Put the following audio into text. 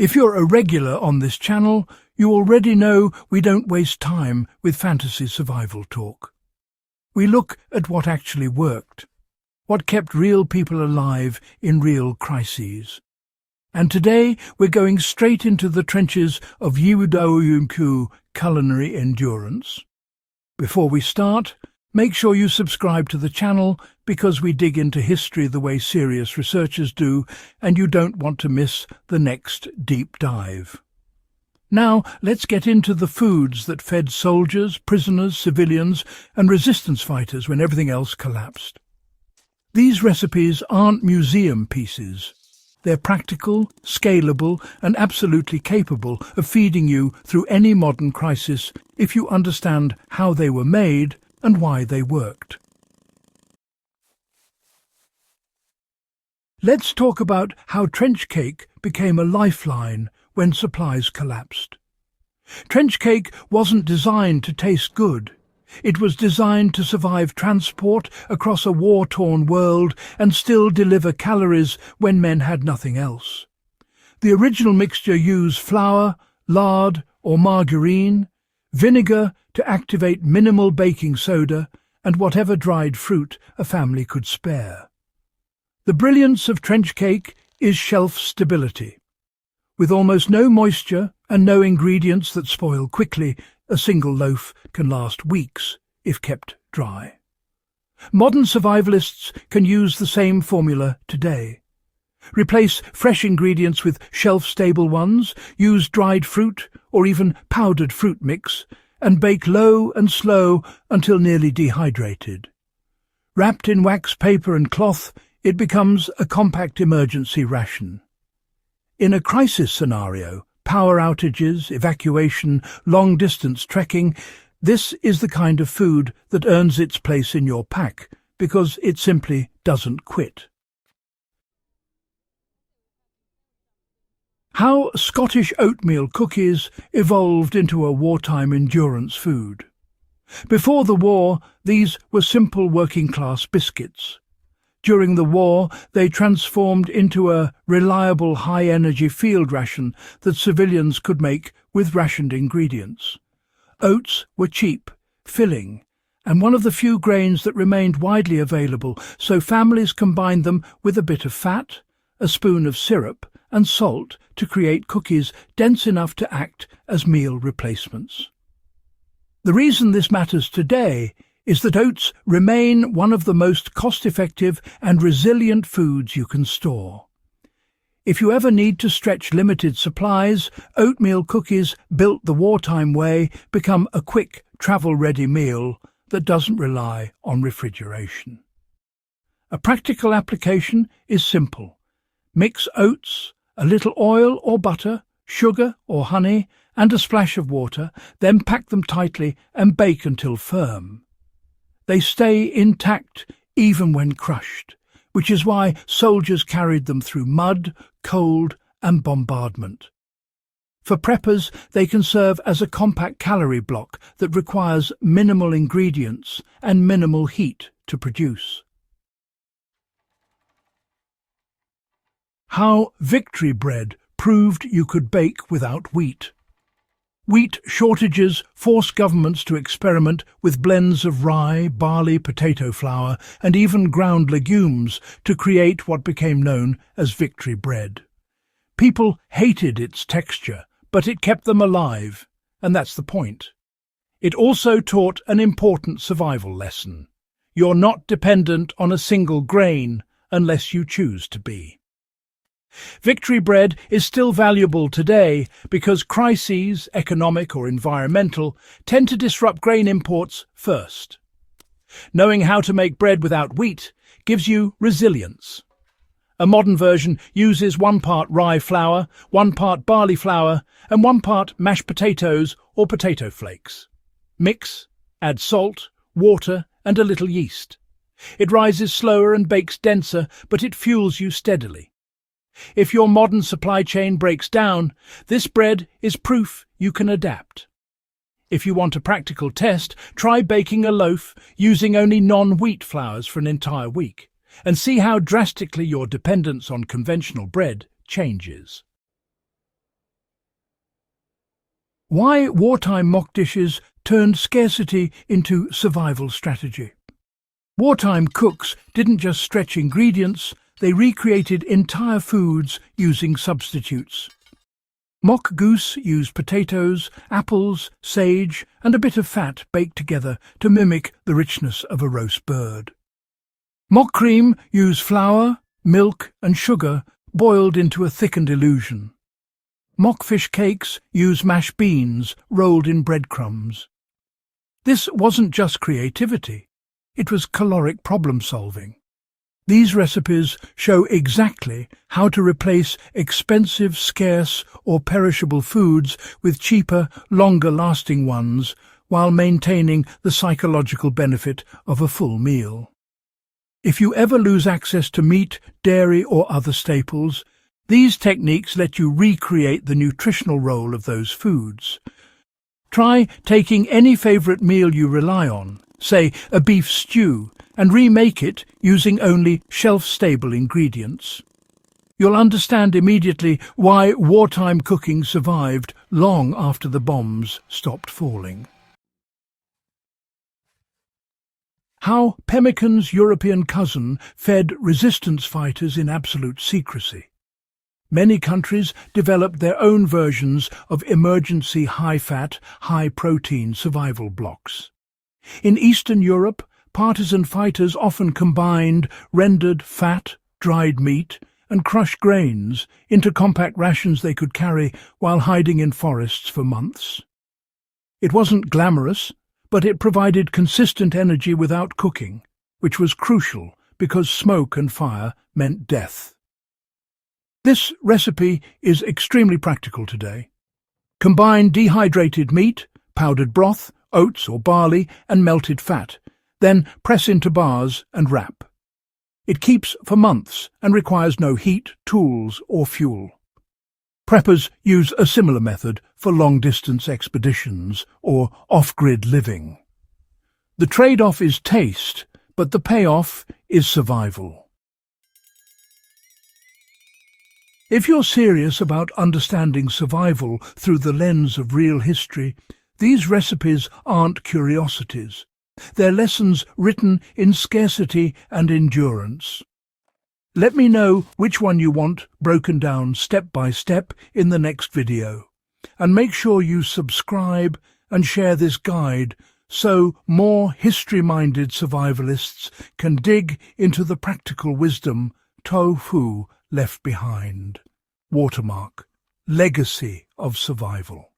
If you're a regular on this channel, you already know we don't waste time with fantasy survival talk. We look at what actually worked, what kept real people alive in real crises. And today we're going straight into the trenches of WWII culinary endurance. Before we start, make sure you subscribe to the channel because we dig into history the way serious researchers do, and you don't want to miss the next deep dive. Now, let's get into the foods that fed soldiers, prisoners, civilians, and resistance fighters when everything else collapsed. These recipes aren't museum pieces. They're practical, scalable, and absolutely capable of feeding you through any modern crisis if you understand how they were made and why they worked. Let's talk about how trench cake became a lifeline when supplies collapsed. Trench cake wasn't designed to taste good. It was designed to survive transport across a war-torn world and still deliver calories when men had nothing else. The original mixture used flour, lard or margarine, vinegar to activate minimal baking soda, and whatever dried fruit a family could spare. The brilliance of trench cake is shelf stability. With almost no moisture and no ingredients that spoil quickly, a single loaf can last weeks if kept dry. Modern survivalists can use the same formula today. Replace fresh ingredients with shelf-stable ones, use dried fruit or even powdered fruit mix, and bake low and slow until nearly dehydrated. Wrapped in wax paper and cloth, it becomes a compact emergency ration. In a crisis scenario, power outages, evacuation, long-distance trekking, this is the kind of food that earns its place in your pack because it simply doesn't quit. How Scottish oatmeal cookies evolved into a wartime endurance food. Before the war, these were simple working-class biscuits. During the war, they transformed into a reliable high-energy field ration that civilians could make with rationed ingredients. Oats were cheap, filling, and one of the few grains that remained widely available, so families combined them with a bit of fat, a spoon of syrup, and salt to create cookies dense enough to act as meal replacements. The reason this matters today is that oats remain one of the most cost-effective and resilient foods you can store. If you ever need to stretch limited supplies, oatmeal cookies built the wartime way become a quick, travel-ready meal that doesn't rely on refrigeration. A practical application is simple. Mix oats, a little oil or butter, sugar or honey, and a splash of water, then pack them tightly and bake until firm. They stay intact even when crushed, which is why soldiers carried them through mud, cold, and bombardment. For preppers, they can serve as a compact calorie block that requires minimal ingredients and minimal heat to produce. How victory bread proved you could bake without wheat. Wheat shortages forced governments to experiment with blends of rye, barley, potato flour, and even ground legumes to create what became known as victory bread. People hated its texture, but it kept them alive, and that's the point. It also taught an important survival lesson. You're not dependent on a single grain unless you choose to be. Victory bread is still valuable today because crises, economic or environmental, tend to disrupt grain imports first. Knowing how to make bread without wheat gives you resilience. A modern version uses 1 part rye flour, 1 part barley flour, and 1 part mashed potatoes or potato flakes. Mix, add salt, water, and a little yeast. It rises slower and bakes denser, but it fuels you steadily. If your modern supply chain breaks down, this bread is proof you can adapt. If you want a practical test, try baking a loaf using only non-wheat flours for an entire week, and see how drastically your dependence on conventional bread changes. Why wartime mock dishes turned scarcity into survival strategy. Wartime cooks didn't just stretch ingredients, they recreated entire foods using substitutes. Mock goose used potatoes, apples, sage, and a bit of fat baked together to mimic the richness of a roast bird. Mock cream used flour, milk, and sugar boiled into a thickened illusion. Mock fish cakes use mashed beans rolled in breadcrumbs. This wasn't just creativity, it was caloric problem-solving. These recipes show exactly how to replace expensive, scarce, or perishable foods with cheaper, longer-lasting ones while maintaining the psychological benefit of a full meal. If you ever lose access to meat, dairy, or other staples, these techniques let you recreate the nutritional role of those foods. Try taking any favourite meal you rely on, say a beef stew, and remake it using only shelf-stable ingredients. You'll understand immediately why wartime cooking survived long after the bombs stopped falling. How pemmican's European cousin fed resistance fighters in absolute secrecy. Many countries developed their own versions of emergency high-fat, high-protein survival blocks. In Eastern Europe, partisan fighters often combined rendered fat, dried meat, and crushed grains into compact rations they could carry while hiding in forests for months. It wasn't glamorous, but it provided consistent energy without cooking, which was crucial because smoke and fire meant death. This recipe is extremely practical today. Combine dehydrated meat, powdered broth, oats or barley, and melted fat, then press into bars and wrap. It keeps for months and requires no heat, tools, or fuel. Preppers use a similar method for long-distance expeditions or off-grid living. The trade-off is taste, but the payoff is survival. If you're serious about understanding survival through the lens of real history, these recipes aren't curiosities. They're lessons written in scarcity and endurance. Let me know which one you want broken down step by step in the next video. And make sure you subscribe and share this guide so more history-minded survivalists can dig into the practical wisdom tofu left behind. Watermark, legacy of survival.